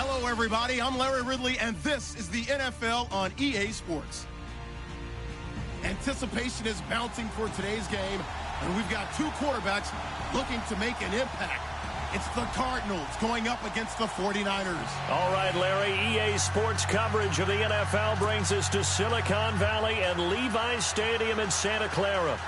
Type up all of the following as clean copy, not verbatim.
Hello, everybody. I'm Larry Ridley, and this is the NFL on EA Sports. Anticipation is mounting for today's game, and we've got two quarterbacks looking to make an impact. It's the Cardinals going up against the 49ers. All right, Larry, EA Sports coverage of the NFL brings us to Silicon Valley and Levi's Stadium in Santa Clara.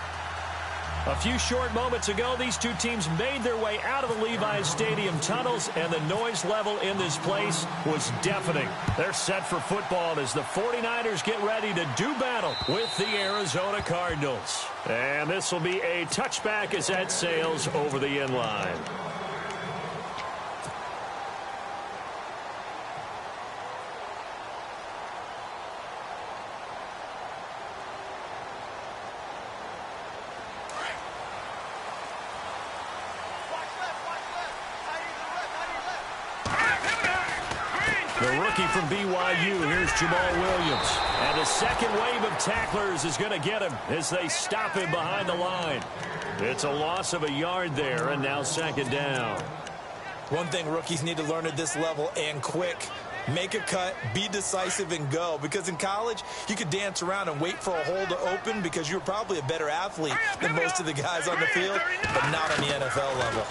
A few short moments ago, these two teams made their way out of the Levi's Stadium tunnels, and the noise level in this place was deafening. They're set for football as the 49ers get ready to do battle with the Arizona Cardinals. And this will be a touchback as that sails over the end line. The rookie from BYU, here's Jamal Williams. And the second wave of tacklers is going to get him as they stop him behind the line. It's a loss of a yard there, and now second down. One thing rookies need to learn at this level, and quick. Make a cut, be decisive, and go. Because in college, you could dance around and wait for a hole to open because you're probably a better athlete than most of the guys on the field, but not on the NFL level.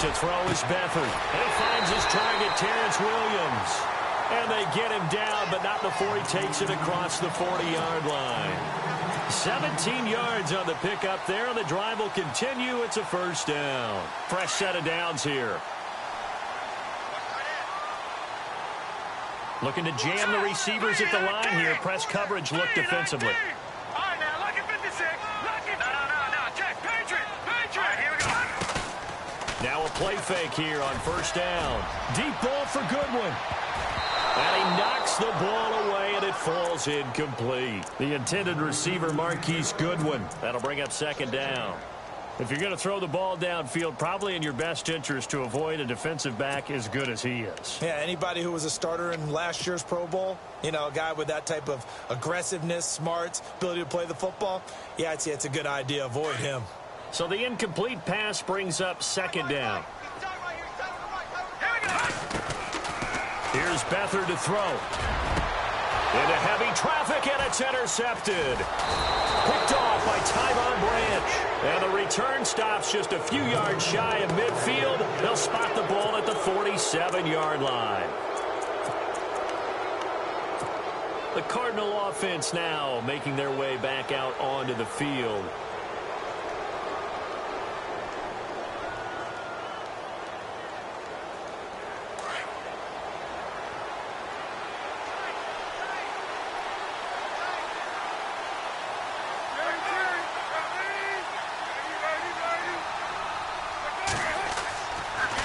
To throw is Beathard. And he finds his target, Terrence Williams. And they get him down, but not before he takes it across the 40-yard line. 17 yards on the pickup there, and the drive will continue. It's a first down. Fresh set of downs here. Looking to jam the receivers at the line here. Press coverage look defensively. All right, now, look at 56. No. Check. Patriot. Here we go. Now a play fake here on first down. Deep ball for Goodwin. And he knocks the ball away, and it falls incomplete. The intended receiver, Marquise Goodwin. That'll bring up second down. If you're going to throw the ball downfield, probably in your best interest to avoid a defensive back as good as he is. Yeah, anybody who was a starter in last year's Pro Bowl, you know, a guy with that type of aggressiveness, smarts, ability to play the football, yeah, I'd say it's a good idea. Avoid him. So the incomplete pass brings up second down. Here's Beathard to throw. Into heavy traffic, and it's intercepted. Picked off by Tyvon Branch. And the return stops just a few yards shy of midfield. They'll spot the ball at the 47-yard line. The Cardinal offense now making their way back out onto the field.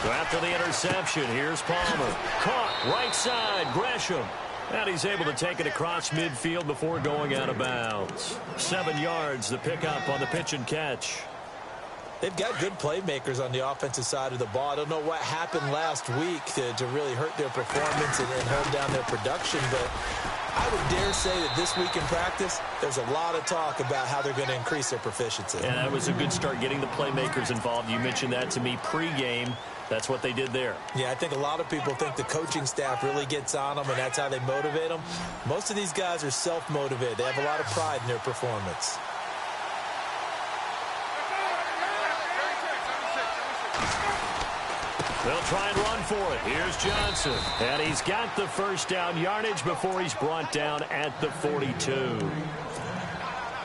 So after the interception, here's Palmer. Caught right side, Gresham. And he's able to take it across midfield before going out of bounds. 7 yards, the pickup on the pitch and catch. They've got good playmakers on the offensive side of the ball. I don't know what happened last week to really hurt their performance and hold down their production, but I would dare say that this week in practice, there's a lot of talk about how they're going to increase their proficiency. And that was a good start getting the playmakers involved. You mentioned that to me pregame. That's what they did there. Yeah, I think a lot of people think the coaching staff really gets on them, and that's how they motivate them. Most of these guys are self-motivated. They have a lot of pride in their performance. They'll try and run for it. Here's Johnson. And he's got the first down yardage before he's brought down at the 42.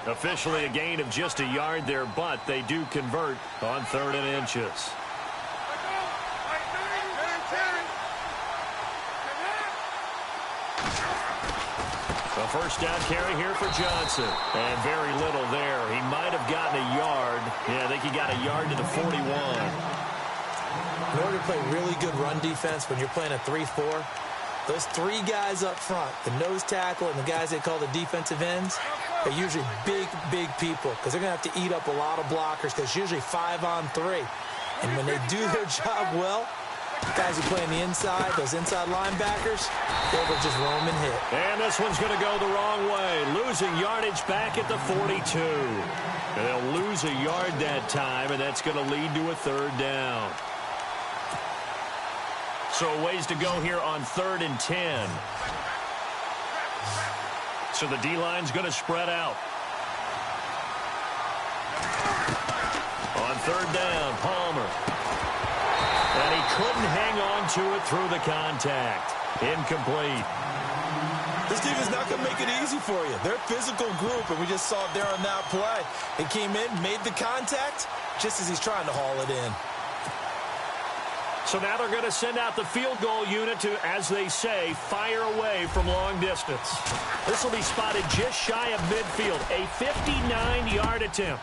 Officially a gain of just a yard there, but they do convert on 3rd and inches. A first down carry here for Johnson. And very little there. He might have gotten a yard. Yeah, I think he got a yard to the 41. In order to play really good run defense when you're playing a 3-4, those 3 guys up front, the nose tackle and the guys they call the defensive ends, are usually big people because they're going to have to eat up a lot of blockers because it's usually 5-on-3. And when they do their job well, guys who play on the inside, those inside linebackers, they will just roam and hit. And this one's going to go the wrong way. Losing yardage back at the 42. And they'll lose a yard that time, and that's going to lead to a 3rd down. So a ways to go here on 3rd and 10. So the D-line's going to spread out. On 3rd down, Palmer. And he couldn't hang on to it through the contact. Incomplete. This defense not going to make it easy for you. They're a physical group, and we just saw it there on that play. He came in, made the contact, just as he's trying to haul it in. So now they're going to send out the field goal unit to, as they say, fire away from long distance. This will be spotted just shy of midfield, a 59-yard attempt.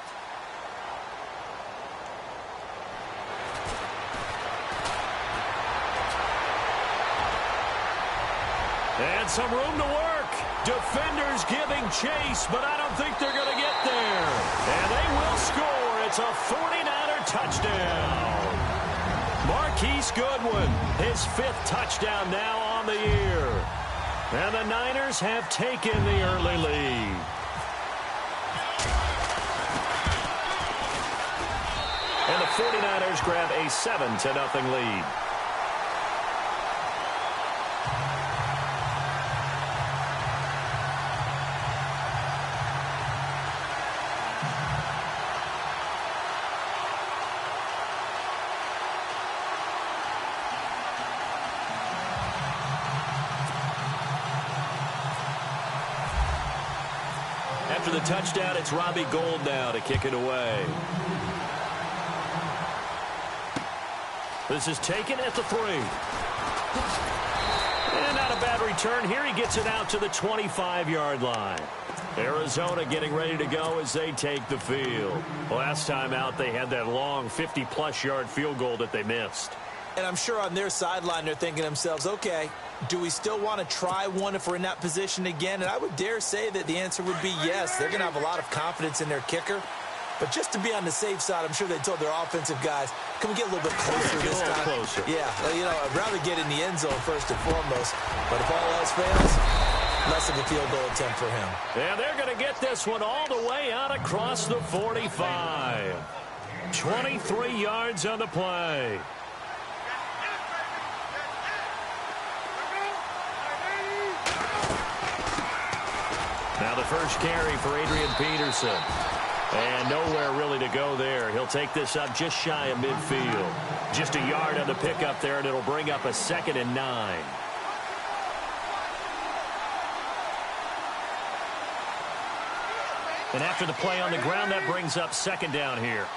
And some room to work. Defenders giving chase, but I don't think they're going to get there. And they will score. It's a 49er touchdown. Marquise Goodwin, his 5th touchdown now on the year. And the Niners have taken the early lead. And the 49ers grab a 7-0 lead. After the touchdown, it's Robbie Gould now to kick it away. This is taken at the 3. And not a bad return here. He gets it out to the 25-yard line. Arizona getting ready to go as they take the field. Last time out, they had that long 50-plus yard field goal that they missed. And I'm sure on their sideline they're thinking to themselves, okay, do we still want to try one if we're in that position again? And I would dare say that the answer would be yes. They're going to have a lot of confidence in their kicker. But just to be on the safe side, I'm sure they told their offensive guys, can we get a little bit closer this time? Closer. Yeah, you know, I'd rather get in the end zone first and foremost. But if all else fails, less of a field goal attempt for him. Yeah, they're going to get this one all the way out across the 45. 23 yards on the play. Now the first carry for Adrian Peterson. And nowhere really to go there. He'll take this up just shy of midfield. Just a yard on the pickup there, and it'll bring up a 2nd and 9. And after the play on the ground, that brings up 2nd down here.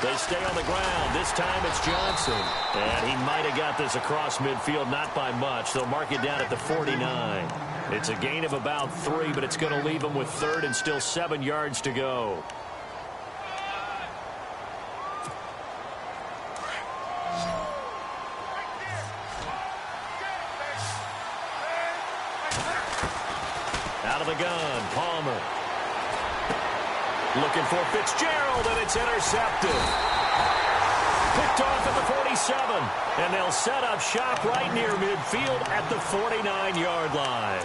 They stay on the ground. This time it's Johnson. And he might have got this across midfield, not by much. They'll mark it down at the 49. It's a gain of about 3, but it's going to leave them with 3rd and still 7 yards to go. Out of the gun, Palmer. Looking for Fitzgerald, and it's intercepted. Picked off at the 47, and they'll set up shop right near midfield at the 49-yard line.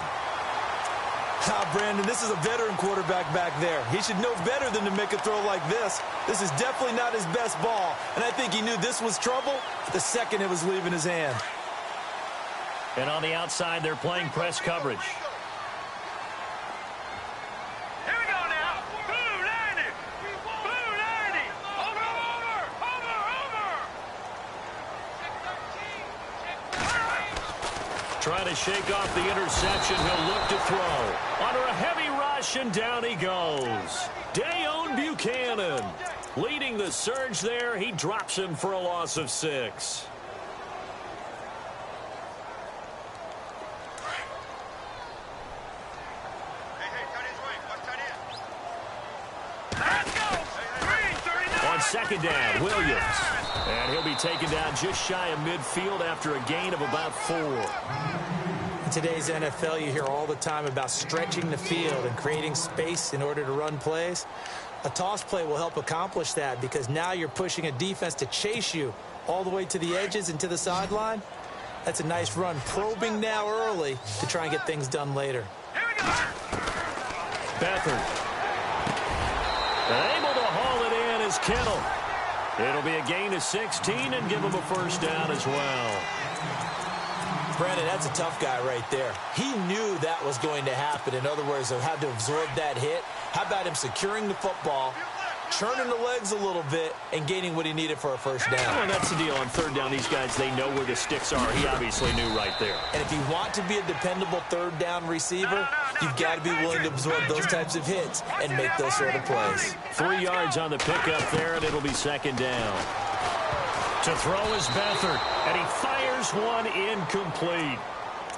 Brandon, this is a veteran quarterback back there. He should know better than to make a throw like this. This is definitely not his best ball, and I think he knew this was trouble the second it was leaving his hand. And on the outside, they're playing press coverage. Trying to shake off the interception. He'll look to throw. Under a heavy rush, and down he goes. Dayon Buchanan leading the surge there. He drops him for a loss of 6. On 2nd down, Williams. And he'll be taken down just shy of midfield after a gain of about 4. In today's NFL, you hear all the time about stretching the field and creating space in order to run plays. A toss play will help accomplish that because now you're pushing a defense to chase you all the way to the edges and to the sideline. That's a nice run. Probing now early to try and get things done later. Beathard. And able to haul it in is Kittle. It'll be a gain of 16 and give him a first down as well. Brandon, that's a tough guy right there. He knew that was going to happen. In other words, he'll have to absorb that hit. How about him securing the football, churning the legs a little bit, and gaining what he needed for a first down? Well, that's the deal. On third down, these guys, they know where the sticks are. He obviously knew right there. And if you want to be a dependable third down receiver, you've got to be willing to absorb those types of hits and make those sort of plays. 3 yards on the pickup there, and it'll be second down. To throw is Beathard, and he fires one incomplete.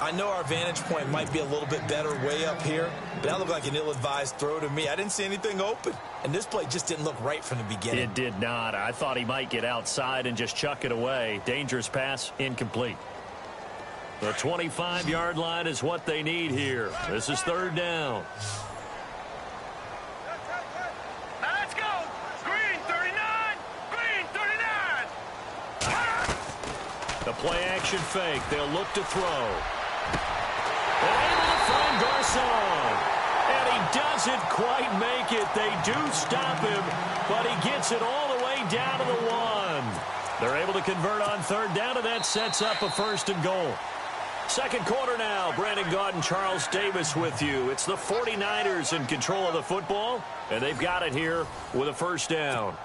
I know our vantage point might be a little bit better way up here, but that looked like an ill-advised throw to me. I didn't see anything open, and this play just didn't look right from the beginning. It did not. I thought he might get outside and just chuck it away. Dangerous pass, incomplete. The 25-yard line is what they need here. This is third down. Now let's go. Green 39. Green 39. The play-action fake. They'll look to throw. And able to find Garcon. And he doesn't quite make it. They do stop him, but he gets it all the way down to the 1. They're able to convert on third down, and that sets up a first and goal. Second quarter now. Brandon Gaudin and Charles Davis with you. It's the 49ers in control of the football, and they've got it here with a first down.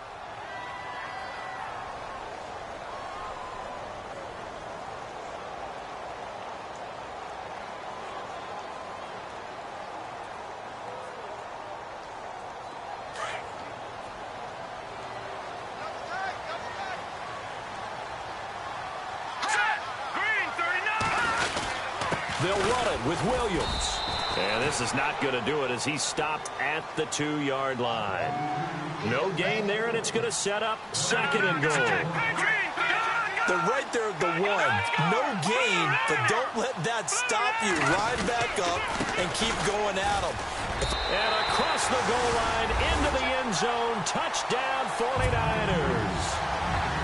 They'll run it with Williams. And this is not going to do it as he's stopped at the 2-yard line. No gain there, and it's going to set up second and goal. They're right there at the 1. No gain, but don't let that stop you. Ride back up and keep going at them. And across the goal line, into the end zone, touchdown 49ers.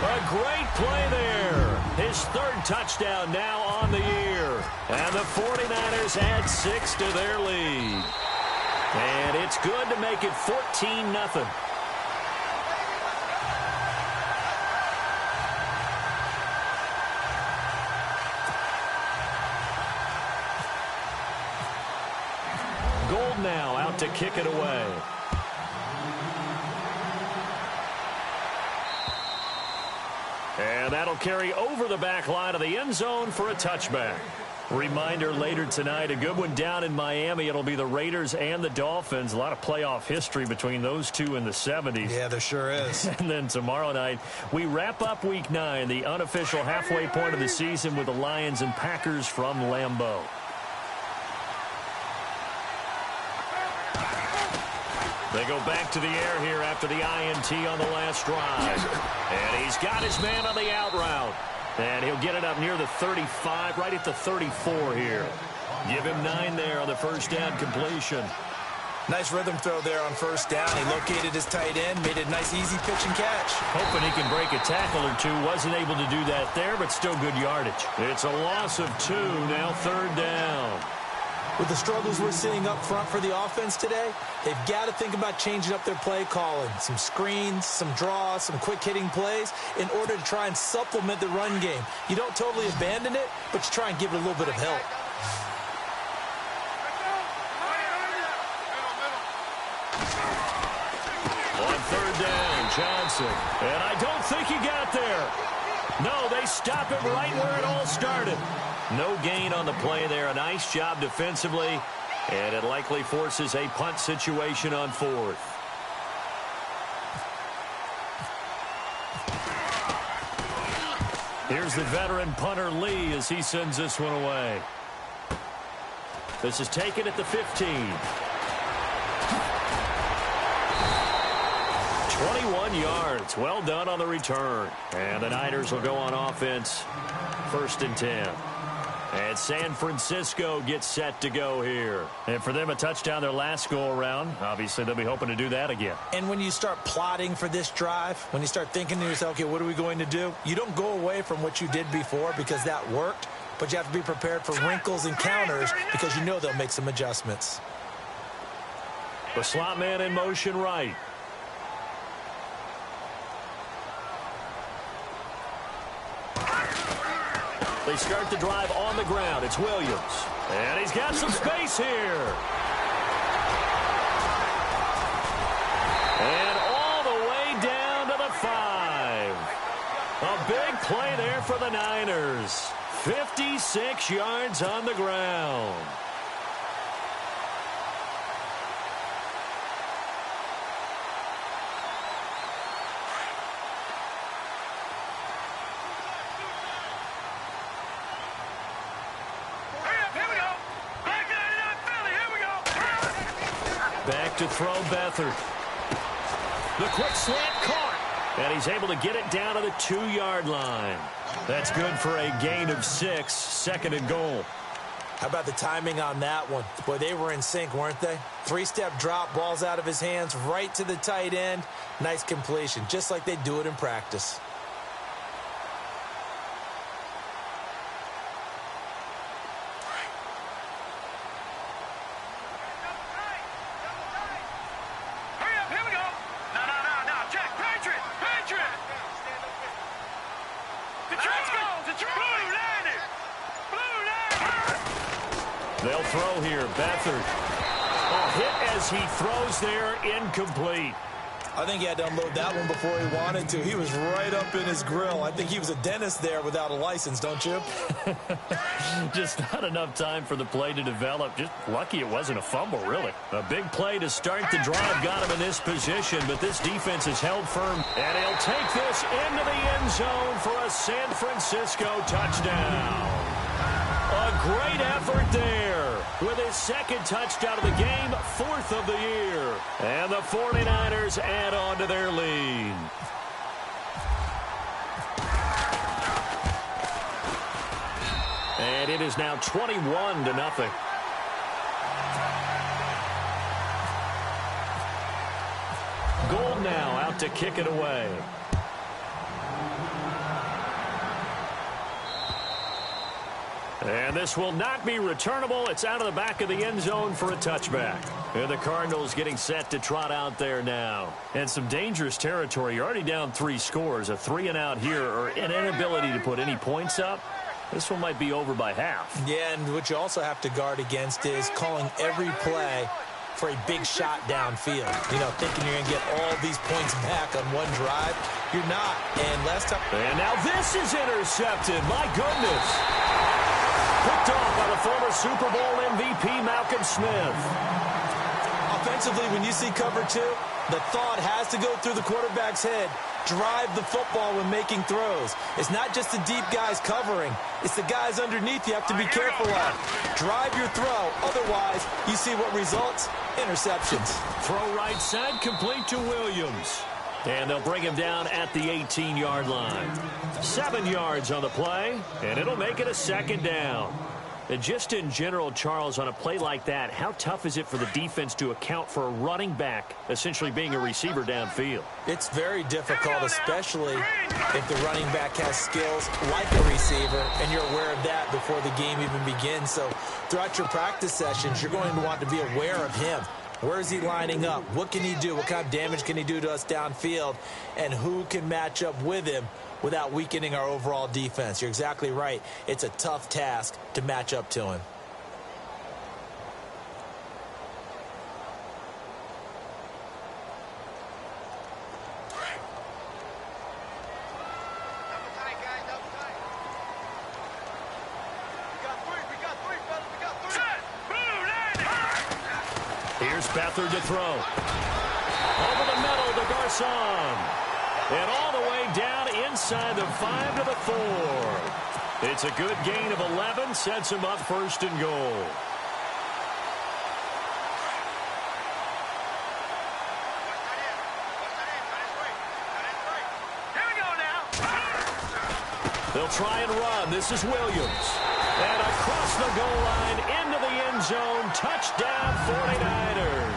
A great play there. His third touchdown now on the year. And the 49ers add 6 to their lead. And it's good to make it 14-0. Gold now out to kick it away. And that'll carry over the back line of the end zone for a touchback. Reminder later tonight, a good one down in Miami. It'll be the Raiders and the Dolphins. A lot of playoff history between those two in the 70s. Yeah, there sure is. And then tomorrow night, we wrap up Week 9, the unofficial halfway point of the season with the Lions and Packers from Lambeau. They go back to the air here after the INT on the last drive. And he's got his man on the out route. And he'll get it up near the 35, right at the 34 here. Give him 9 there on the first down completion. Nice rhythm throw there on first down. He located his tight end, made a nice easy pitch and catch. Hoping he can break a tackle or two. Wasn't able to do that there, but still good yardage. It's a loss of 2, now third down. With the struggles we're seeing up front for the offense today, they've got to think about changing up their play calling. Some screens, some draws, some quick-hitting plays in order to try and supplement the run game. You don't totally abandon it, but you try and give it a little bit of help. On third down, Johnson. And I don't think he got there. No, they stop him right where it all started. No gain on the play there. A nice job defensively. And it likely forces a punt situation on fourth. Here's the veteran punter Lee as he sends this one away. This is taken at the 15. 21 yards. Well done on the return. And the Niners will go on offense. First and 10. And San Francisco gets set to go here. And for them, a touchdown their last go-around. Obviously, they'll be hoping to do that again. And when you start plotting for this drive, when you start thinking to yourself, okay, what are we going to do? You don't go away from what you did before because that worked, but you have to be prepared for wrinkles and counters because you know they'll make some adjustments. The slot man in motion right. They start the drive on the ground. It's Williams. And he's got some space here. And all the way down to the 5. A big play there for the Niners. 56 yards on the ground. Back to throw Beathard. The quick slant caught. And he's able to get it down to the 2-yard line. That's good for a gain of 6, 2nd and goal. How about the timing on that one? Boy, they were in sync, weren't they? 3-step drop, ball's out of his hands, right to the tight end. Nice completion, just like they do it in practice. They'll throw here. Beathard. A hit as he throws there, incomplete. I think he had to unload that one before he wanted to. He was right up in his grill. I think he was a dentist there without a license, don't you? Just not enough time for the play to develop. Just lucky it wasn't a fumble, really. A big play to start the drive got him in this position, but this defense is held firm. And he'll take this into the end zone for a San Francisco touchdown. A great effort there with his 2nd touchdown of the game, 4th of the year. And the 49ers add on to their lead. And it is now 21-0. Gold now out to kick it away. And this will not be returnable. It's out of the back of the end zone for a touchback. And the Cardinals getting set to trot out there now. And some dangerous territory. You're already down 3 scores. A 3-and-out here or an inability to put any points up. This one might be over by half. Yeah, and what you also have to guard against is calling every play for a big shot downfield. You know, thinking you're going to get all these points back on one drive. You're not. And last time. And now this is intercepted. My goodness. Picked off by the former Super Bowl MVP, Malcolm Smith. Offensively, when you see cover 2, the thought has to go through the quarterback's head. Drive the football when making throws. It's not just the deep guys covering. It's the guys underneath you have to be careful of. Drive your throw. Otherwise, you see what results? Interceptions. Throw right side, complete to Williams. And they'll bring him down at the 18-yard line. 7 yards on the play, and it'll make it a 2nd down. And just in general, Charles, on a play like that, how tough is it for the defense to account for a running back essentially being a receiver downfield? It's very difficult, especially if the running back has skills like a receiver, and you're aware of that before the game even begins. So throughout your practice sessions, you're going to want to be aware of him. Where is he lining up? What can he do? What kind of damage can he do to us downfield? And who can match up with him without weakening our overall defense? You're exactly right. It's a tough task to match up to him. Here's Beathard to throw. Over the middle to Garcon. And all the way down inside the 5 to the 4. It's a good gain of 11. Sets him up 1st and goal. Here we go now. They'll try and run. This is Williams. And across the goal line into the end zone. Touchdown 49ers.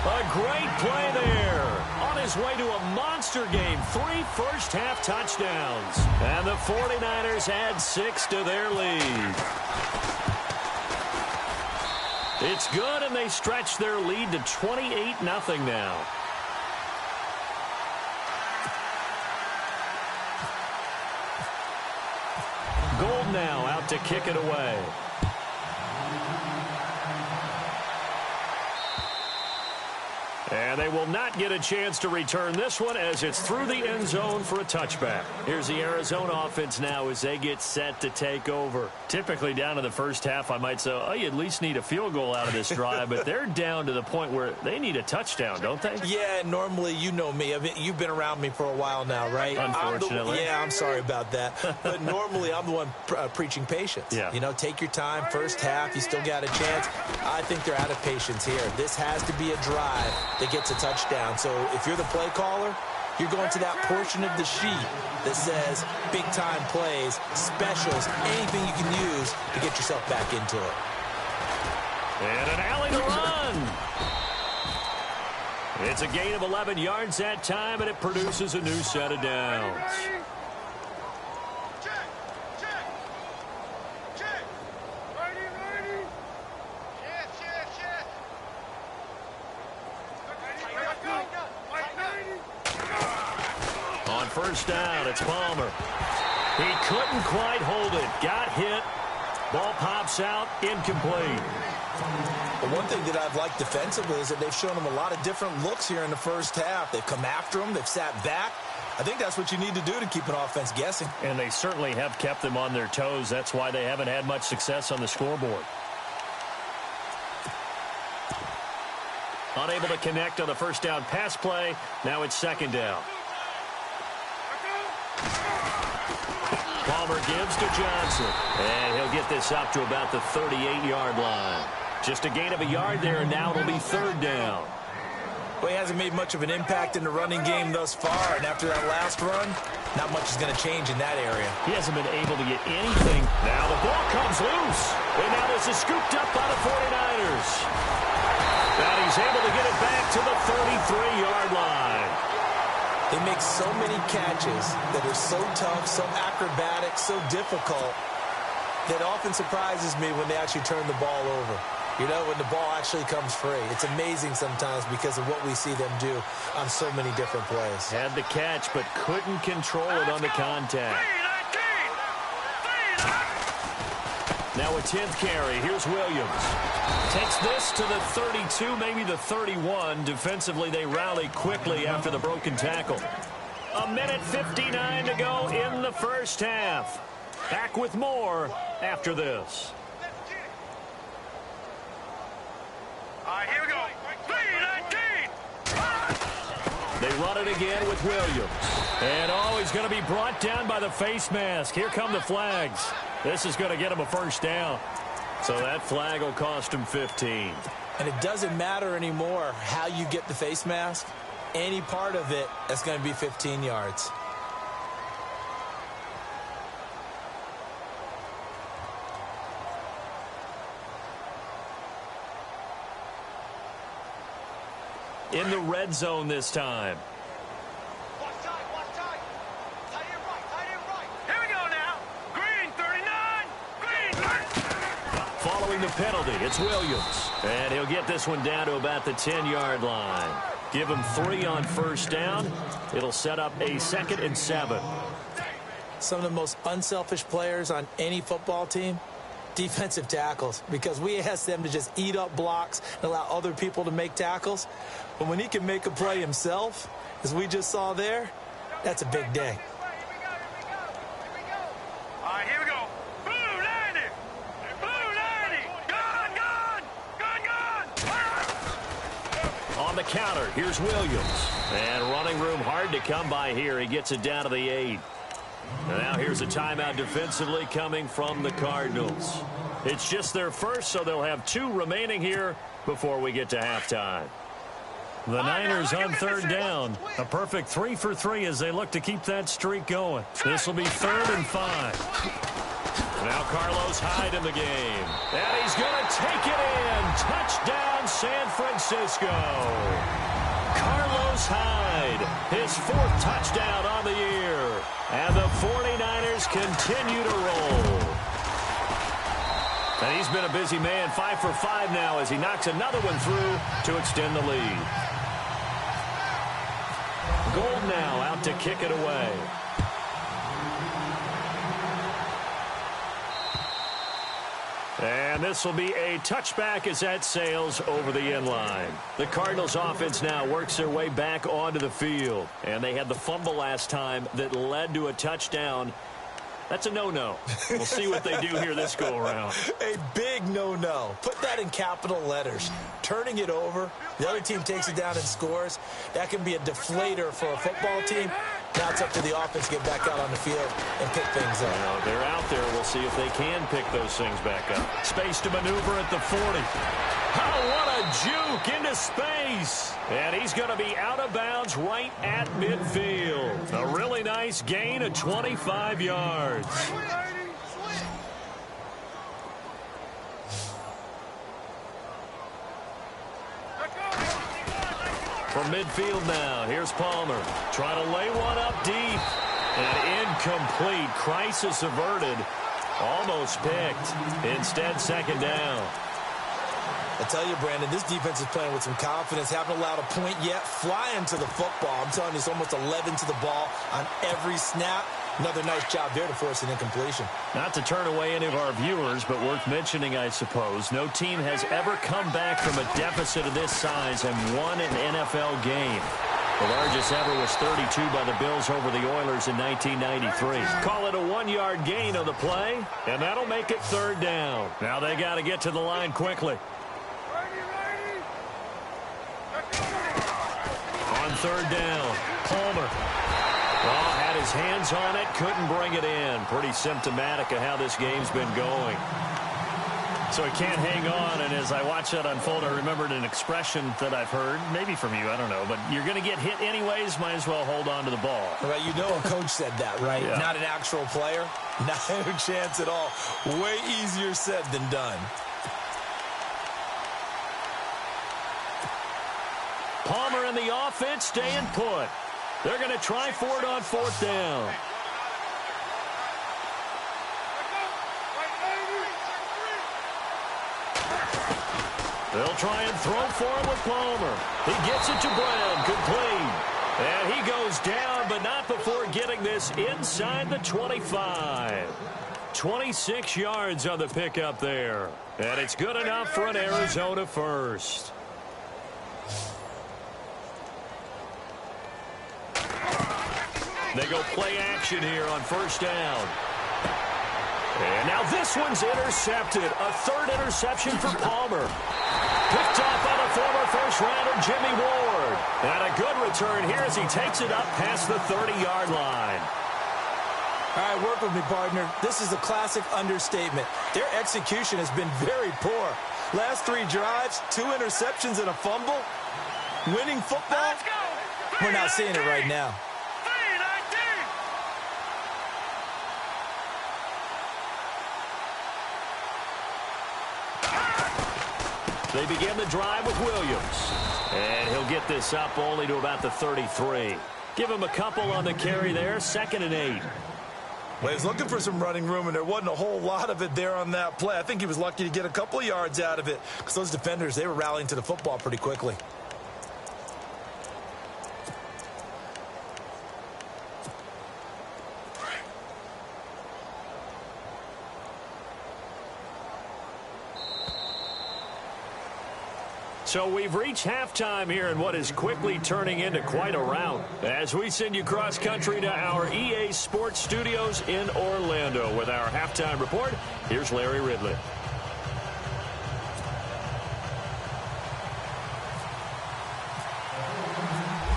A great play there. On his way to a monster game. 3 first-half touchdowns. And the 49ers add 6 to their lead. It's good, and they stretch their lead to 28-0 now. Gold now to kick it away. And they will not get a chance to return this one as it's through the end zone for a touchback. Here's the Arizona offense now as they get set to take over. Typically down to the first half, I might say, oh, you at least need a field goal out of this drive, but they're down to the point where they need a touchdown, don't they? Yeah, normally, you know me. I mean, you've been around me for a while now, right? Unfortunately. I'm sorry about that. But normally, I'm the one preaching patience. Yeah. You know, take your time. First half, you still got a chance. I think they're out of patience here. This has to be a drive that gets a touchdown. So if you're the play caller, you're going to that portion of the sheet that says big-time plays, specials, anything you can use to get yourself back into it. And an alley to run. It's a gain of 11 yards that time, and it produces a new set of downs. On first down, it's Palmer. He couldn't quite hold it. Got hit. Ball pops out, incomplete. But one thing that I've liked defensively is that they've shown them a lot of different looks here in the first half. They've come after them. They've sat back. I think that's what you need to do to keep an offense guessing. And they certainly have kept them on their toes. That's why they haven't had much success on the scoreboard. Unable to connect on the first down pass play. Now it's second down. Palmer gives to Johnson. And he'll get this up to about the 38-yard line. Just a gain of a yard there, and now it'll be third down. Well, he hasn't made much of an impact in the running game thus far, and after that last run, not much is going to change in that area. He hasn't been able to get anything. Now the ball comes loose. And now this is scooped up by the 49ers. And he's able to get it back to the 33-yard line. They make so many catches that are so tough, so acrobatic, so difficult, that often surprises me when they actually turn the ball over. You know, when the ball actually comes free. It's amazing sometimes because of what we see them do on so many different plays. Had the catch, but couldn't control it on the contact. Now a 10th carry. Here's Williams. Takes this to the 32, maybe the 31. Defensively, they rally quickly after the broken tackle. 1:59 to go in the first half. Back with more after this. All right, here we go. 3-19. They run it again with Williams. And oh, he's going to be brought down by the face mask. Here come the flags. This is going to get him a first down. So that flag will cost him 15. And it doesn't matter anymore how you get the face mask. Any part of it, that's going to be 15 yards. In the red zone this time. Watch tight. Tight end right. Here we go now. Green, 39. Green, 30. Following the penalty, it's Williams. And he'll get this one down to about the 10-yard line. Give him 3 on first down. It'll set up a 2nd and 7. Some of the most unselfish players on any football team, defensive tackles, because we ask them to just eat up blocks and allow other people to make tackles. But when he can make a play himself, as we just saw there, that's a big day. All right, here we go. Blue 90. Gone. On the counter, here's Williams. And running room hard to come by here. He gets it down to the 8. Now here's a timeout defensively coming from the Cardinals. It's just their first, so they'll have 2 remaining here before we get to halftime. The Niners on third down. A perfect 3 for 3 as they look to keep that streak going. This will be 3rd and 5. Now Carlos Hyde in the game. And he's going to take it in. Touchdown, San Francisco. Carlos Hyde, his 4th touchdown on the year. And the 49ers continue to roll. And he's been a busy man, 5 for 5 now as he knocks another one through to extend the lead. Gold now out to kick it away. And this will be a touchback as that sails over the end line. The Cardinals offense now works their way back onto the field. And they had the fumble last time that led to a touchdown. That's a no-no. We'll see what they do here this go-around. A big no-no. Put that in capital letters. Turning it over, the other team takes it down and scores. That can be a deflator for a football team. Now it's up to the offense to get back out on the field and pick things up. Well, they're out there. We'll see if they can pick those things back up. Space to maneuver at the 40. Oh, what a juke into space. And he's going to be out of bounds right at midfield. A really nice gain of 25 yards. From midfield now, here's Palmer. Trying to lay one up deep. And incomplete. Crisis averted. Almost picked. Instead, second down. I tell you, Brandon, this defense is playing with some confidence. Haven't allowed a point yet. Flying to the football. I'm telling you, it's almost 11 to the ball on every snap. Another nice job there to force an incompletion. Not to turn away any of our viewers, but worth mentioning, I suppose. No team has ever come back from a deficit of this size and won an NFL game. The largest ever was 32 by the Bills over the Oilers in 1993. Call it a 1-yard gain on the play, and that'll make it third down. Now they got to get to the line quickly. On third down, Palmer. Well, had his hands on it, couldn't bring it in. Pretty symptomatic of how this game's been going. So he can't hang on, and as I watch that unfold, I remembered an expression that I've heard, maybe from you, I don't know, but you're going to get hit anyways, might as well hold on to the ball. Right, you know a coach said that, right? Yeah. Not an actual player. Not a chance at all. Way easier said than done. Palmer and the offense staying put. They're going to try for it on fourth down. They'll try and throw for him with Palmer. He gets it to Brown, complete. And he goes down, but not before getting this inside the 25. 26 yards on the pickup there. And it's good enough for an Arizona first. They go play action here on first down. And now this one's intercepted. A third interception for Palmer. Picked off by the former first-rounder Jimmy Ward. And a good return here as he takes it up past the 30-yard line. All right, work with me, partner. This is a classic understatement. Their execution has been very poor. Last 3 drives, 2 interceptions and a fumble. Winning football? We're not seeing it right now. They begin the drive with Williams. And he'll get this up only to about the 33. Give him a couple on the carry there, 2nd and 8. Well, he's looking for some running room, and there wasn't a whole lot of it there on that play. I think he was lucky to get a couple of yards out of it because those defenders, they were rallying to the football pretty quickly. So we've reached halftime here in what is quickly turning into quite a rout. As we send you cross-country to our EA Sports Studios in Orlando with our halftime report, here's Larry Ridley.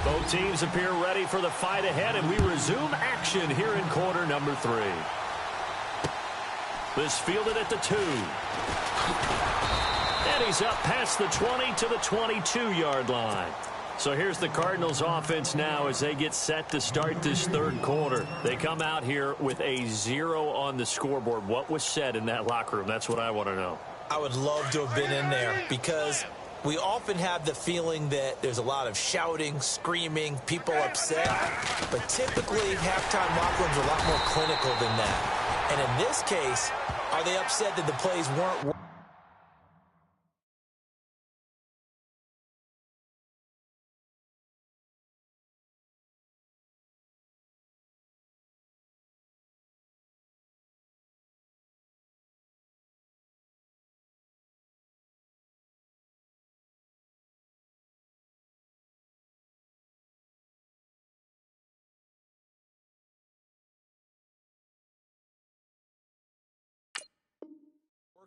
Both teams appear ready for the fight ahead, and we resume action here in quarter number 3. This fielded at the 2. And he's up past the 20 to the 22-yard line. So here's the Cardinals offense now as they get set to start this third quarter. They come out here with a 0 on the scoreboard. What was said in that locker room? That's what I want to know. I would love to have been in there because we often have the feeling that there's a lot of shouting, screaming, people upset. But typically, halftime locker rooms are a lot more clinical than that. And in this case, are they upset that the plays weren't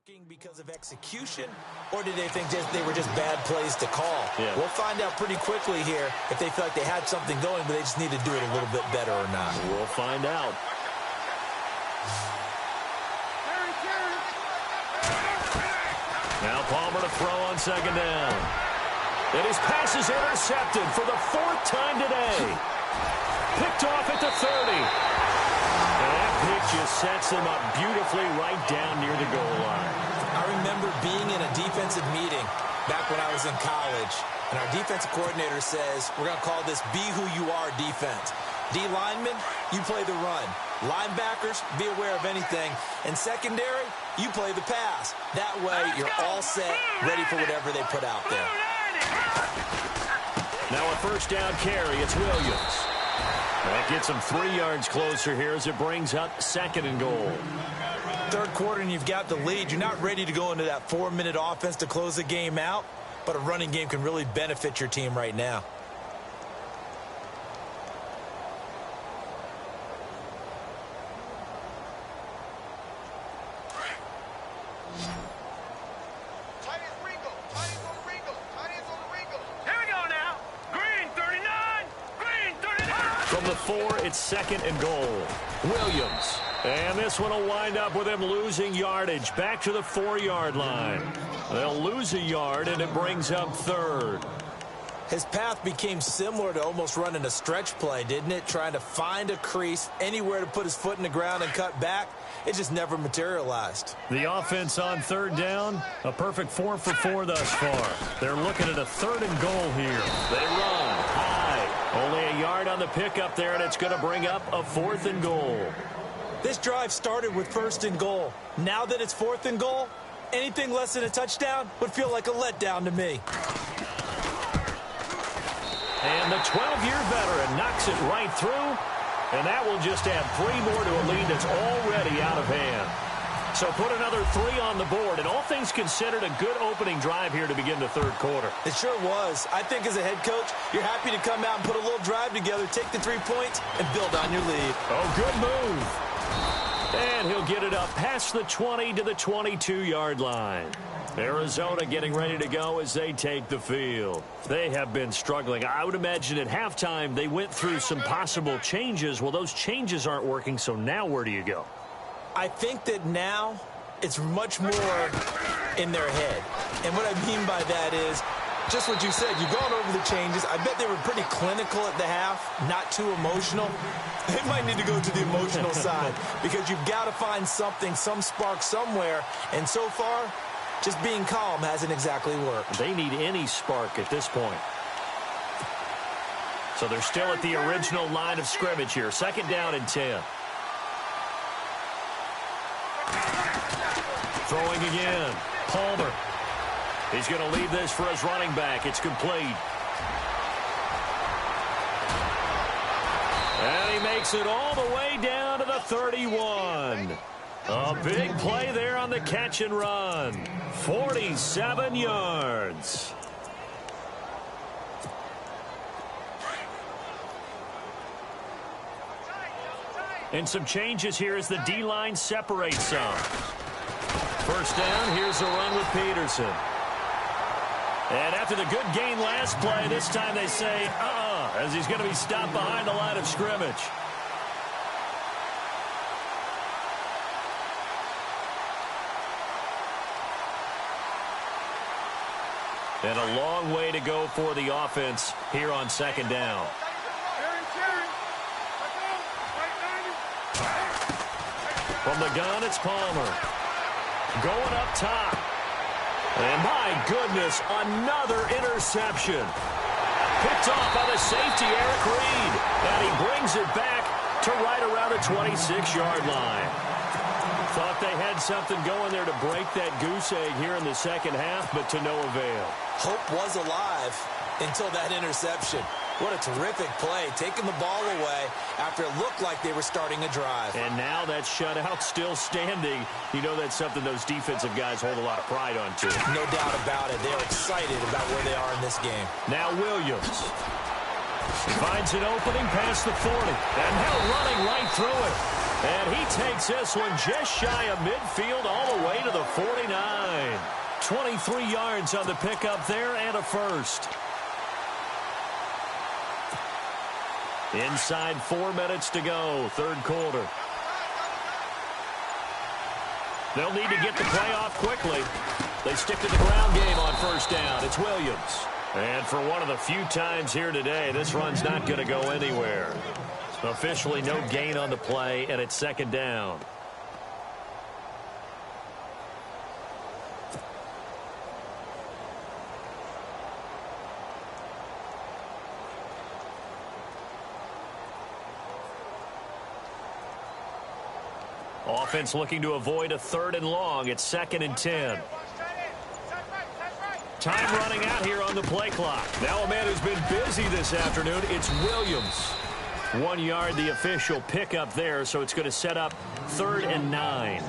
working because of execution, or did they think they were just bad plays to call? Yeah. We'll find out pretty quickly here if they feel like they had something going, but they just need to do it a little bit better or not. We'll find out. Now Palmer to throw on second down. And his pass is intercepted for the 4th time today. Picked off at the 30. And that pick just sets him up beautifully right down near the goal line. I remember being in a defensive meeting back when I was in college, and our defensive coordinator says, we're going to call this be who you are defense. D linemen, you play the run. Linebackers, be aware of anything. And secondary, you play the pass. That way, you're all set, ready for whatever they put out there. Now a first down carry, it's Williams. That gets him 3 yards closer here as it brings up 2nd and goal. Third quarter and you've got the lead. You're not ready to go into that 4-minute offense to close the game out, but a running game can really benefit your team right now. From the 4, it's 2nd and goal. Williams. And this one will wind up with him losing yardage. Back to the 4-yard line. They'll lose a yard, and it brings up 3rd. His path became similar to almost running a stretch play, didn't it? Trying to find a crease, anywhere to put his foot in the ground and cut back. It just never materialized. The offense on 3rd down, a perfect 4 for 4 thus far. They're looking at a 3rd and goal here. They run high. Only a yard on the pickup there, and it's going to bring up a 4th and goal. This drive started with 1st and goal. Now that it's 4th and goal, anything less than a touchdown would feel like a letdown to me. And the 12-year veteran knocks it right through, and that will just add 3 more to a lead that's already out of hand. So put another 3 on the board, and all things considered, a good opening drive here to begin the 3rd quarter. It sure was. I think as a head coach, you're happy to come out and put a little drive together, take the 3 points, and build on your lead. Oh, good move. And he'll get it up past the 20 to the 22-yard line. Arizona getting ready to go as they take the field. They have been struggling. I would imagine at halftime they went through some possible changes. Well, those changes aren't working, so now where do you go? I think that now it's much more in their head. And what I mean by that is just what you said. You've gone over the changes. I bet they were pretty clinical at the half, not too emotional. They might need to go to the emotional side because you've got to find something, some spark somewhere. And so far, just being calm hasn't exactly worked. They need any spark at this point. So they're still at the original line of scrimmage here. 2nd down and 10. Throwing again. Palmer. He's going to leave this for his running back. It's complete. And he makes it all the way down to the 31. A big play there on the catch and run. 47 yards. And some changes here as the D-line separates some. First down, here's a run with Peterson. And after the good gain last play, this time they say, as he's going to be stopped behind the line of scrimmage. And a long way to go for the offense here on 2nd down. From the gun, it's Palmer. Going up top. And my goodness, another interception. Picked off by the safety, Eric Reed. And he brings it back to right around the 26-yard line. Thought they had something going there to break that goose egg here in the 2nd half, but to no avail. Hope was alive until that interception. What a terrific play, taking the ball away after it looked like they were starting a drive. And now that shutout still standing. You know that's something those defensive guys hold a lot of pride on, too. No doubt about it. They're excited about where they are in this game. Now Williams. He finds an opening past the 40. And Hill running right through it. And he takes this one just shy of midfield all the way to the 49. 23 yards on the pickup there and a first. Inside 4 minutes to go, third quarter. They'll need to get the play off quickly. They stick to the ground game on first down. It's Williams. And for one of the few times here today, this run's not going to go anywhere. Officially no gain on the play, and it's second down. Offense looking to avoid a 3rd and long. It's 2nd and 10. Time running out here on the play clock. Now a man who's been busy this afternoon. It's Williams. 1 yard, the official pickup there, so it's going to set up 3rd and 9.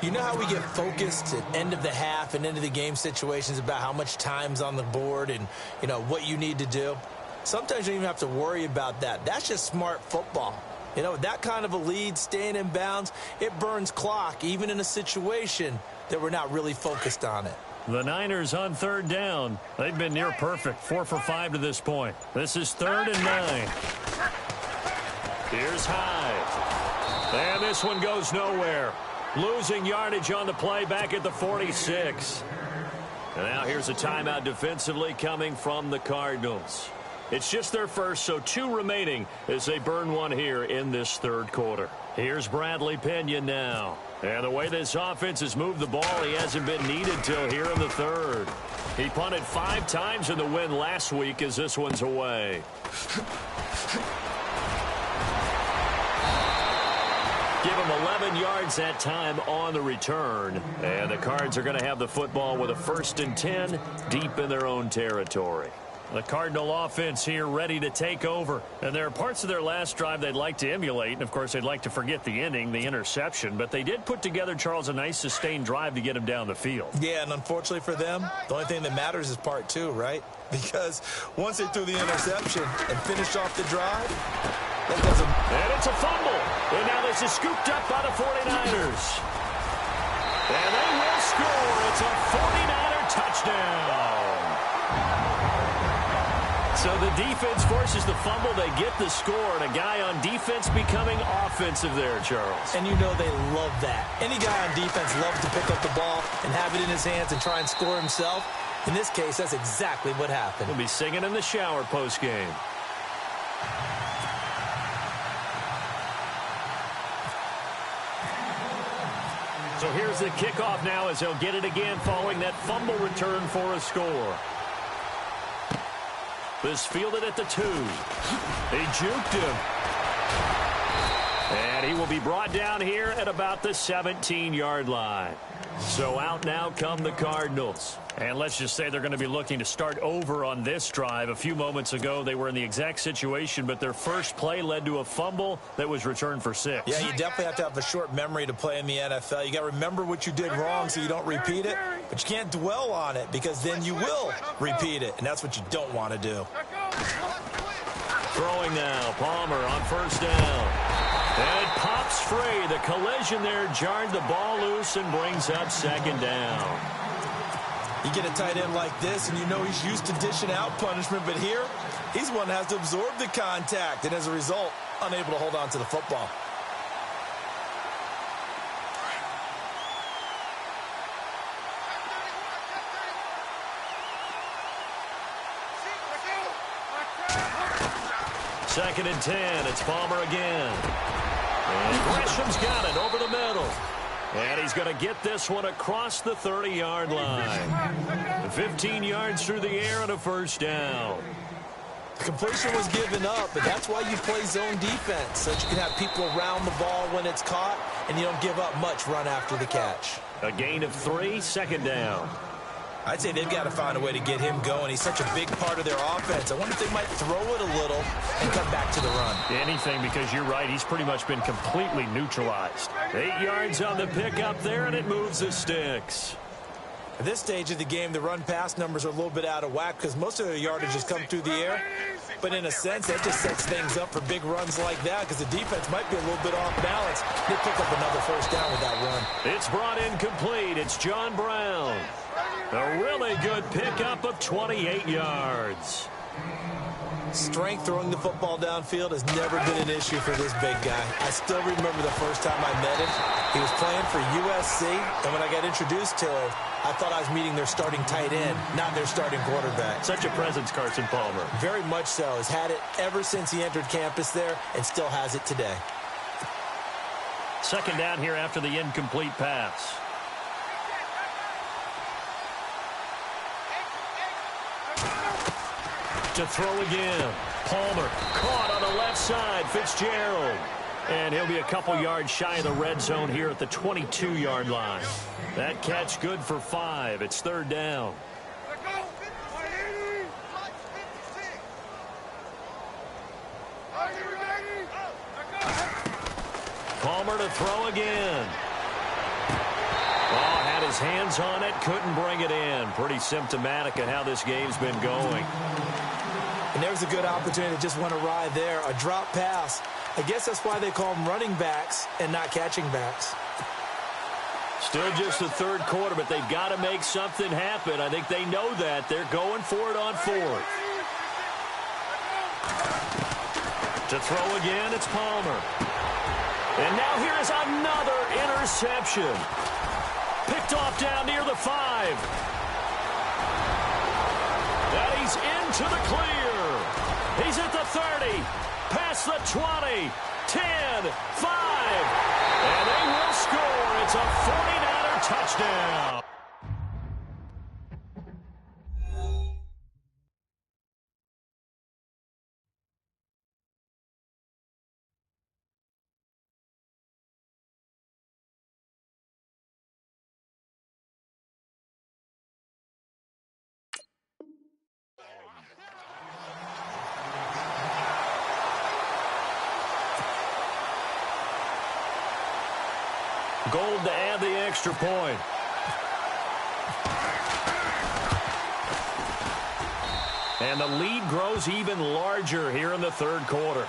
You know how we get focused at end of the half and into the game situations about how much time's on the board and, you know, what you need to do? Sometimes you don't even have to worry about that. That's just smart football. You know, with that kind of a lead, staying in bounds, it burns clock, even in a situation that we're not really focused on it. The Niners on 3rd down. They've been near perfect, 4 for 5 to this point. This is 3rd and 9. Here's Hyde. And this one goes nowhere. Losing yardage on the play back at the 46. And now here's a timeout defensively coming from the Cardinals. It's just their first, so 2 remaining as they burn one here in this third quarter. Here's Bradley Pena now. And the way this offense has moved the ball, he hasn't been needed till here in the third. He punted 5 times in the win last week as this one's away. Give him 11 yards that time on the return. And the Cards are going to have the football with a 1st and 10 deep in their own territory. The Cardinal offense here ready to take over. And there are parts of their last drive they'd like to emulate. And, of course, they'd like to forget the inning, the interception. But they did put together, Charles, a nice sustained drive to get him down the field. Yeah, and unfortunately for them, the only thing that matters is part 2, right? Because once they threw the interception and finished off the drive, that doesn't... And it's a fumble. And now this is scooped up by the 49ers. And they will score. It's a 49er touchdown. So the defense forces the fumble. They get the score, and a guy on defense becoming offensive there, Charles. And you know they love that. Any guy on defense loves to pick up the ball and have it in his hands and try and score himself. In this case, that's exactly what happened. He'll be singing in the shower post-game. So here's the kickoff now as they'll get it again following that fumble return for a score. This fielded at the 2. He juked him. And he will be brought down here at about the 17-yard line. So out now come the Cardinals. And let's just say they're going to be looking to start over on this drive. A few moments ago, they were in the exact situation, but their first play led to a fumble that was returned for 6. Yeah, you definitely have to have a short memory to play in the NFL. You got to remember what you did wrong so you don't repeat it, but you can't dwell on it because then you will repeat it, and that's what you don't want to do. Throwing now, Palmer on first down. And it pops free. The collision there jarred the ball loose and brings up second down. You get a tight end like this, and you know he's used to dishing out punishment, but here, he's one that has to absorb the contact, and as a result, unable to hold on to the football. Second and 10. It's Palmer again. And Gresham's got it over the middle. And he's going to get this one across the 30-yard line. 15 yards through the air and a first down. The completion was given up, but that's why you play zone defense, so that you can have people around the ball when it's caught, and you don't give up much run after the catch. A gain of 3, second down. I'd say they've got to find a way to get him going. He's such a big part of their offense. I wonder if they might throw it a little and come back to the run. Anything, because you're right. He's pretty much been completely neutralized. 8 yards on the pickup there, and it moves the sticks. At this stage of the game, the run-pass numbers are a little bit out of whack because most of their yardage has come through the air. But But in a sense, that just sets things up for big runs like that because the defense might be a little bit off balance. They pick up another first down with that run. It's brought in complete. It's John Brown. A really good pickup of 28 yards. Strength throwing the football downfield has never been an issue for this big guy. I still remember the first time I met him. He was playing for USC, and when I got introduced to him, I thought I was meeting their starting tight end, not their starting quarterback. Such a presence, Carson Palmer. Very much so. Has had it ever since he entered campus there and still has it today. Second down here after the incomplete pass. To throw again. Palmer caught on the left side. Fitzgerald. And he'll be a couple yards shy of the red zone here at the 22-yard line. That catch good for 5. It's third down. Palmer to throw again. Oh, had his hands on it, couldn't bring it in. Pretty symptomatic of how this game's been going. And there's a good opportunity to just want to ride there. A drop pass. I guess that's why they call them running backs and not catching backs. Still just the third quarter, but they've got to make something happen. I think they know that. They're going for it on fourth. To throw again, it's Palmer. And now here is another interception. Picked off down near the 5. And he's into the clear. He's at the 30, past the 20, 10, 5. And they will score. It's a 49er touchdown. Gold to add the extra point. And the lead grows even larger here in the third quarter.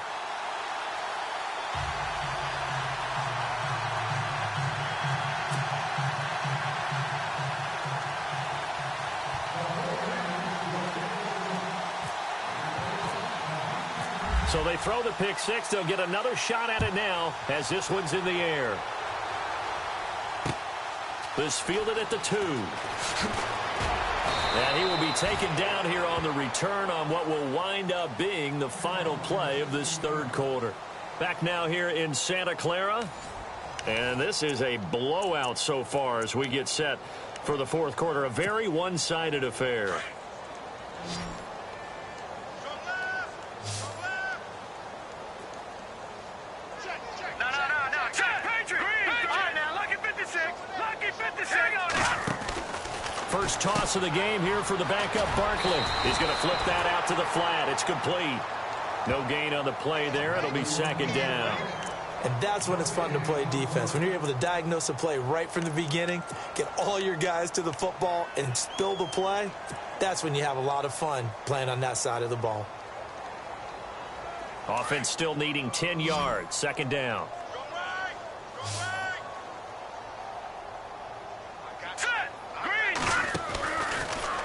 So they throw the pick six. They'll get another shot at it now as this one's in the air. This fielded at the 2. And he will be taken down here on the return on what will wind up being the final play of this third quarter. Back now here in Santa Clara. And this is a blowout so far as we get set for the fourth quarter. A very one-sided affair. First toss of the game here for the backup Barkley. He's going to flip that out to the flat. It's complete. No gain on the play there. It'll be second down. And that's when it's fun to play defense. When you're able to diagnose a play right from the beginning, get all your guys to the football, and spill the play, that's when you have a lot of fun playing on that side of the ball. Offense still needing 10 yards. Second down.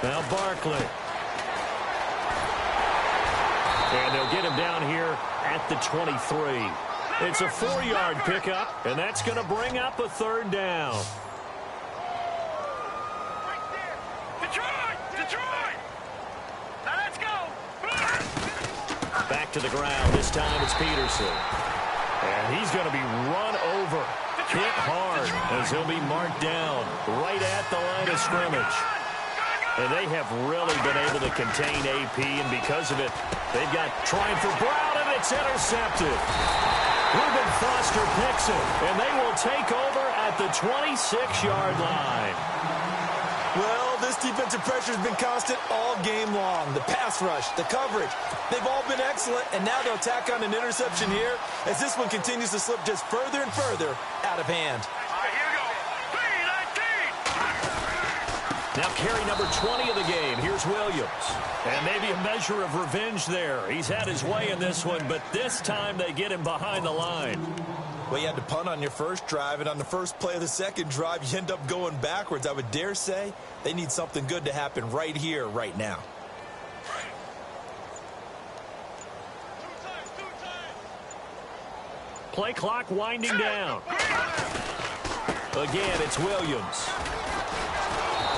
Now Barkley. And they'll get him down here at the 23. It's a 4-yard pickup, and that's going to bring up a third down. Detroit! Now let's go! Back to the ground. This time it's Peterson. And he's going to be run over. Hit hard as he'll be marked down right at the line of scrimmage. And they have really been able to contain AP, and because of it, they've got trying for Brown, and it's intercepted. Reuben Foster picks it, and they will take over at the 26-yard line. Well, this defensive pressure has been constant all game long. The pass rush, the coverage, they've all been excellent, and now they'll tack on an interception here as this one continues to slip just further and further out of hand. Now carry number 20 of the game. Here's Williams. And maybe a measure of revenge there. He's had his way in this one, but this time they get him behind the line. Well, you had to punt on your first drive, and on the first play of the second drive, you end up going backwards. I would dare say they need something good to happen right here, right now. Play clock winding down. Again, it's Williams.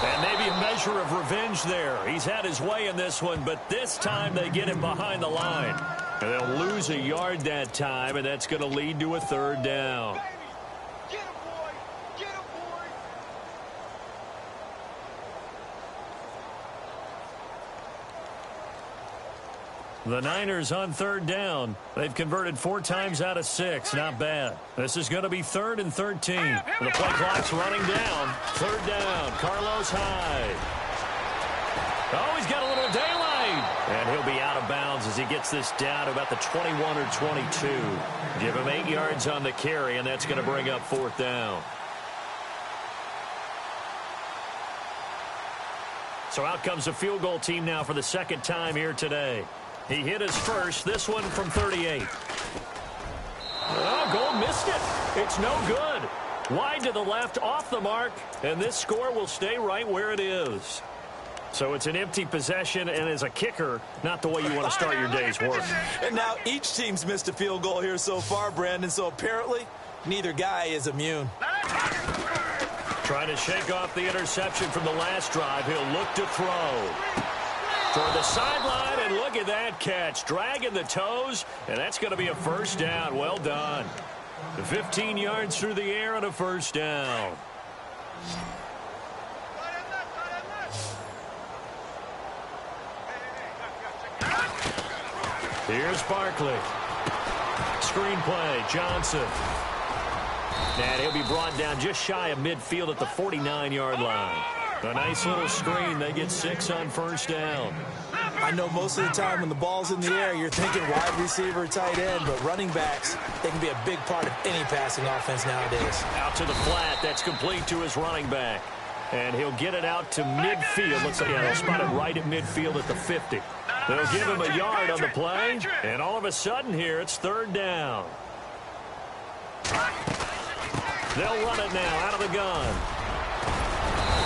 And maybe a measure of revenge there. He's had his way in this one, but this time they get him behind the line. And they'll lose a yard that time, and that's going to lead to a third down. Get him, boy! Get him, boy! The Niners on third down. They've converted 4 times out of 6. Not bad. This is going to be 3rd and 13. The play clock's running down. 3rd down. Carlos Hyde. Oh, he's got a little daylight. And he'll be out of bounds as he gets this down to about the 21 or 22. Give him 8 yards on the carry, and that's going to bring up 4th down. So out comes the field goal team now for the second time here today. He hit his first, this one from 38. Oh, Gold missed it. It's no good. Wide to the left, off the mark, and this score will stay right where it is. So it's an empty possession, and as a kicker, not the way you want to start your day's work. And now each team's missed a field goal here so far, Brandon, so apparently neither guy is immune. Trying to shake off the interception from the last drive. He'll look to throw. Toward the sideline, and look at that catch. Dragging the toes, and that's going to be a first down. Well done. 15 yards through the air and a first down. Here's Barkley. Screen play, Johnson. And he'll be brought down just shy of midfield at the 49-yard line. A nice little screen. They get 6 on first down. I know most of the time when the ball's in the air, you're thinking wide receiver, tight end, but running backs, they can be a big part of any passing offense nowadays. Out to the flat. That's complete to his running back. And he'll get it out to midfield. Looks like they'll spot it right at midfield at the 50. They'll give him a yard on the play. And all of a sudden here, it's 3rd down. They'll run it now out of the gun.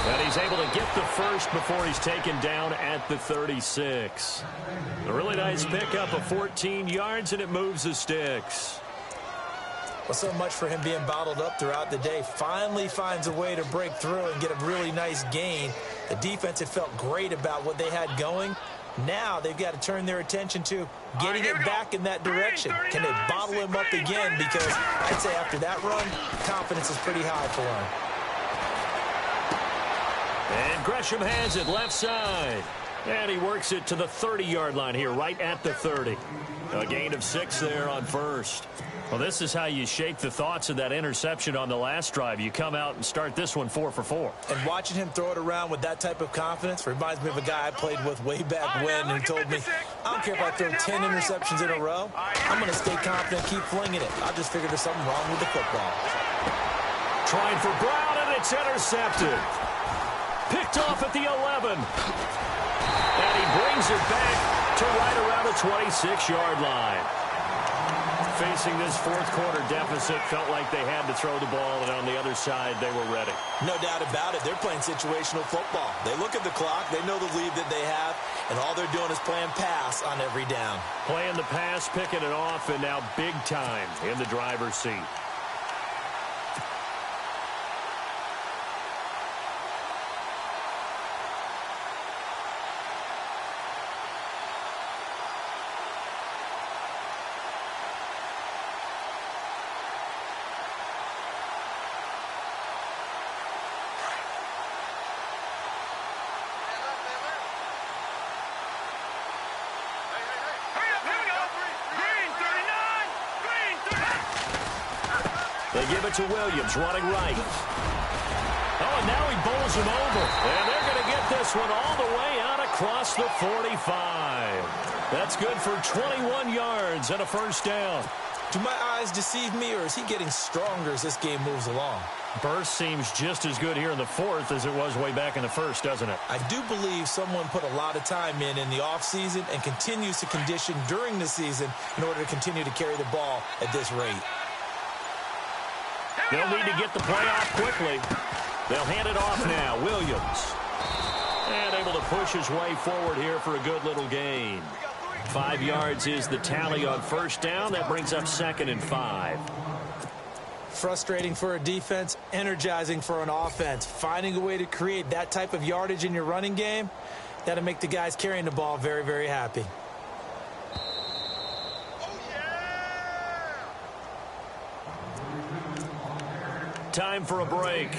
And he's able to get the first before he's taken down at the 36. A really nice pickup of 14 yards, and it moves the sticks. Well, so much for him being bottled up throughout the day. Finally finds a way to break through and get a really nice gain. The defense had felt great about what they had going. Now they've got to turn their attention to getting it back in that direction. Can they bottle him up again? Because I'd say after that run, confidence is pretty high for him. And Gresham has it left side. And he works it to the 30-yard line here, right at the 30. A gain of 6 there on first. Well, this is how you shake the thoughts of that interception on the last drive. You come out and start this one 4 for 4. And watching him throw it around with that type of confidence reminds me of a guy I played with way back when who told me, I don't care if I throw 10 interceptions in a row. I'm going to stay confident, keep flinging it. I just figured there's something wrong with the football. Trying for Brown, and it's intercepted. Picked off at the 11. And he brings it back to right around the 26-yard line. Facing this fourth quarter deficit, felt like they had to throw the ball, and on the other side, they were ready. No doubt about it. They're playing situational football. They look at the clock. They know the lead that they have, and all they're doing is playing pass on every down. Playing the pass, picking it off, and now big time in the driver's seat. They give it to Williams, running right. Oh, and now he bowls him over. And they're going to get this one all the way out across the 45. That's good for 21 yards and a first down. Do my eyes deceive me, or is he getting stronger as this game moves along? Burst seems just as good here in the fourth as it was way back in the first, doesn't it? I do believe someone put a lot of time in the offseason and continues to condition during the season in order to continue to carry the ball at this rate. They'll need to get the play off quickly. They'll hand it off now. Williams. And able to push his way forward here for a good little gain. 5 yards is the tally on first down. That brings up 2nd and 5. Frustrating for a defense, energizing for an offense. Finding a way to create that type of yardage in your running game, that'll make the guys carrying the ball very, very happy. Time for a break.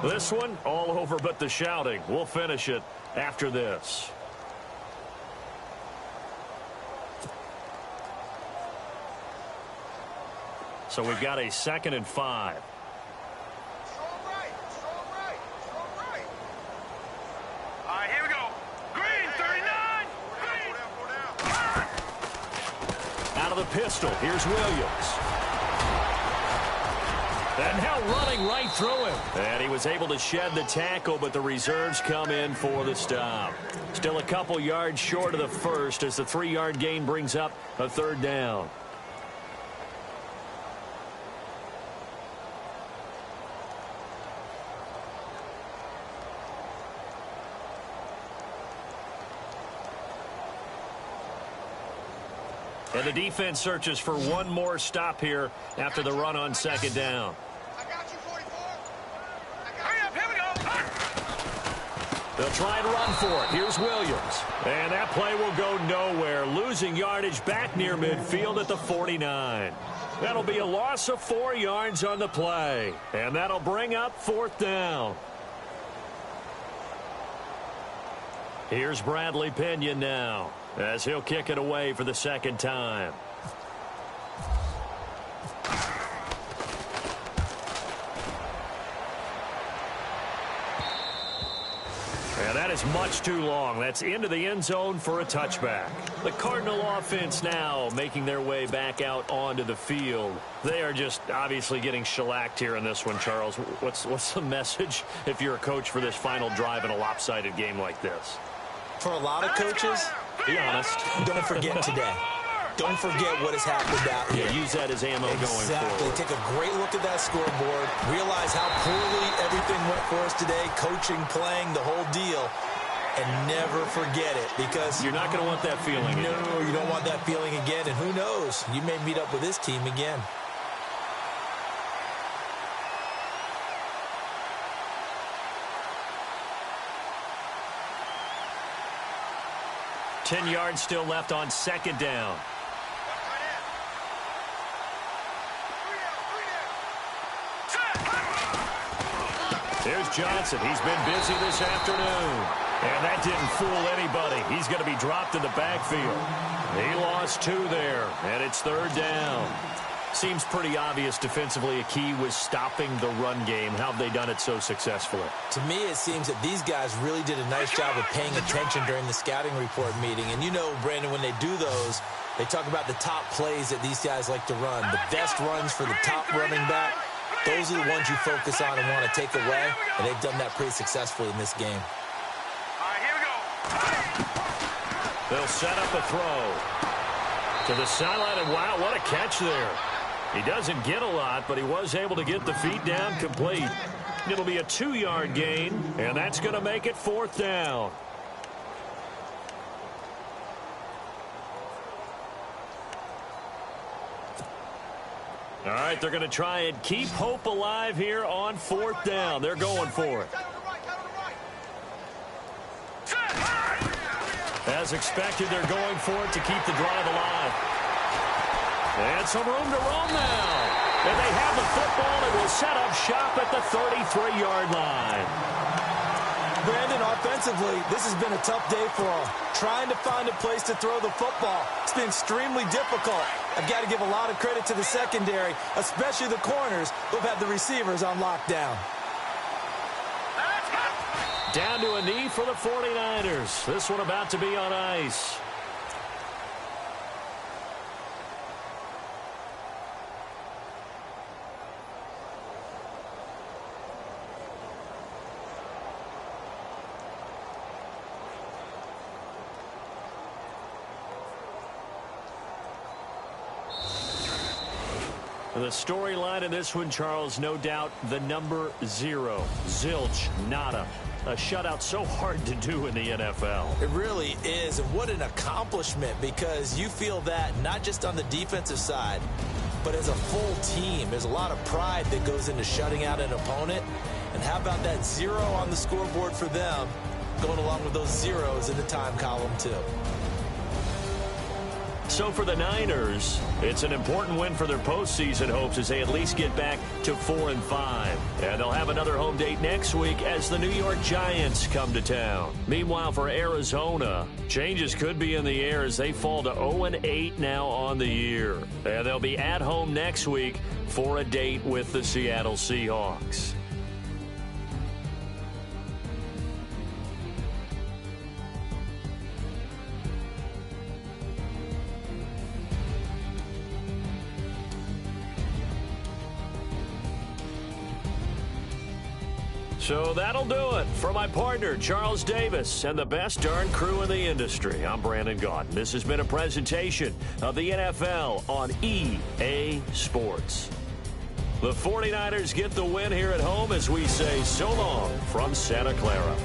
This one, all over but the shouting. We'll finish it after this. So we've got a 2nd and 5. Strong right. Strong right. Strong right. All right, here we go. Green, 39. Green. Out of the pistol, here's Williams. And now running right through him. And he was able to shed the tackle, but the reserves come in for the stop. Still a couple yards short of the first as the 3-yard gain brings up a 3rd down. And the defense searches for one more stop here after the run on 2nd down. I got you, 44. Hurry up, here we go. They'll try and run for it. Here's Williams. And that play will go nowhere. Losing yardage back near midfield at the 49. That'll be a loss of 4 yards on the play. And that'll bring up 4th down. Here's Bradley Pinion now, as he'll kick it away for the 2nd time. And that is much too long. That's into the end zone for a touchback. The Cardinal offense now making their way back out onto the field. They are just obviously getting shellacked here in this one, Charles. What's the message if you're a coach for this final drive in a lopsided game like this? For a lot of coaches, be honest, don't forget today. Don't forget what has happened out here. Yeah, use that as ammo going forward. Take a great look at that scoreboard. Realize how poorly everything went for us today. Coaching, playing, the whole deal. And never forget it, because you're not going to want that feeling again. No, you don't want that feeling again. And who knows? You may meet up with this team again. Ten yards still left on 2nd down. There's Johnson. He's been busy this afternoon. And that didn't fool anybody. He's going to be dropped in the backfield. He lost 2 there, and it's 3rd down. Seems pretty obvious defensively a key was stopping the run game. How have they done it so successfully? To me, it seems that these guys really did a nice job of paying attention during the scouting report meeting. And you know, Brandon, when they do those, they talk about the top plays that these guys like to run. The best runs for the top running back, those are the ones you focus on and want to take away. And they've done that pretty successfully in this game. All right, here we go. They'll set up a throw to the sideline, and wow, what a catch there. He doesn't get a lot, but he was able to get the feet down complete. It'll be a 2-yard gain, and that's going to make it 4th down. All right, they're going to try and keep hope alive here on 4th down. They're going for it. As expected, they're going for it to keep the drive alive. And some room to roam now. And they have the football and will set up shop at the 33-yard line. Brandon, offensively, this has been a tough day for them. Trying to find a place to throw the football. It's been extremely difficult. I've got to give a lot of credit to the secondary, especially the corners who have had the receivers on lockdown. Down to a knee for the 49ers. This one about to be on ice. The storyline in this one, Charles, no doubt the number 0. Zilch, nada. A shutout so hard to do in the NFL. It really is, and what an accomplishment, because you feel that not just on the defensive side, but as a full team. There's a lot of pride that goes into shutting out an opponent, and how about that 0 on the scoreboard for them, going along with those zeros in the time column too. So for the Niners, it's an important win for their postseason hopes as they at least get back to 4-5. And they'll have another home date next week as the New York Giants come to town. Meanwhile, for Arizona, changes could be in the air as they fall to 0-8 now on the year. And they'll be at home next week for a date with the Seattle Seahawks. So that'll do it. For my partner, Charles Davis, and the best darn crew in the industry, I'm Brandon Gaudin. This has been a presentation of the NFL on EA Sports. The 49ers get the win here at home as we say so long from Santa Clara.